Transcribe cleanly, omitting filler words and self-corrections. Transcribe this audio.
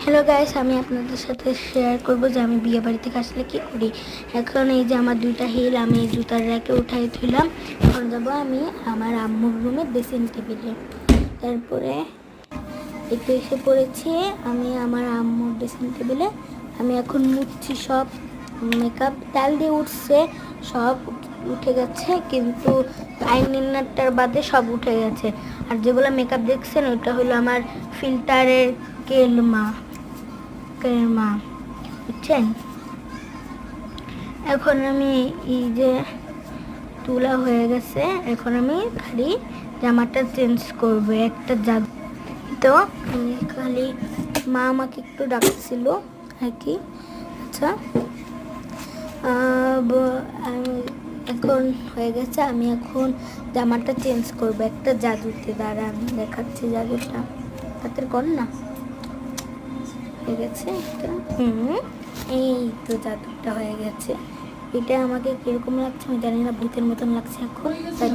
Hello guys, আমি আপনাদের সাথে শেয়ার করব যে আমি বিয়ে বাড়ি থেকে আসলে কি করি। এখন এই যে আমার দুইটা হিল আমি জুতার র্যাকে উঠাই তুললাম। এখন যাবো আমি আমার আম্মুর রুমে ড্রেসিং টেবিলে। তারপরে একটু এসে পড়েছি আমি আমার আম্মুর ড্রেসিং টেবিলে। আমি এখন মুছছি সব মেকআপ, তেল দিয়ে উঠছে, সব উঠে গেছে, কিন্তু আইলাইনারটার বাদে সব উঠে গেছে। আর যেগুলো মেকআপ দেখছেন ওটা হলো আমার ফিল্টারের কেলমা বুঝছেন। এখন আমি এই যে তুলা হয়ে গেছে, এখন আমি খালি জামাটা চেঞ্জ করব একটা জাদু। তো আমি খালি মা আমাকে একটু ডাকছিল আর কি। আচ্ছা, এখন হয়ে গেছে, আমি এখন জামাটা চেঞ্জ করব একটা জাদুতে। দ্বারা আমি দেখাচ্ছি জাদুটা, তাদের কর না হয়ে গেছে এটা। এই তো জাদুটা হয়ে গেছে। এটা আমাকে কিরকম লাগছে আমি জানি না, ভূতের মতন লাগছে এখন। Bye bye.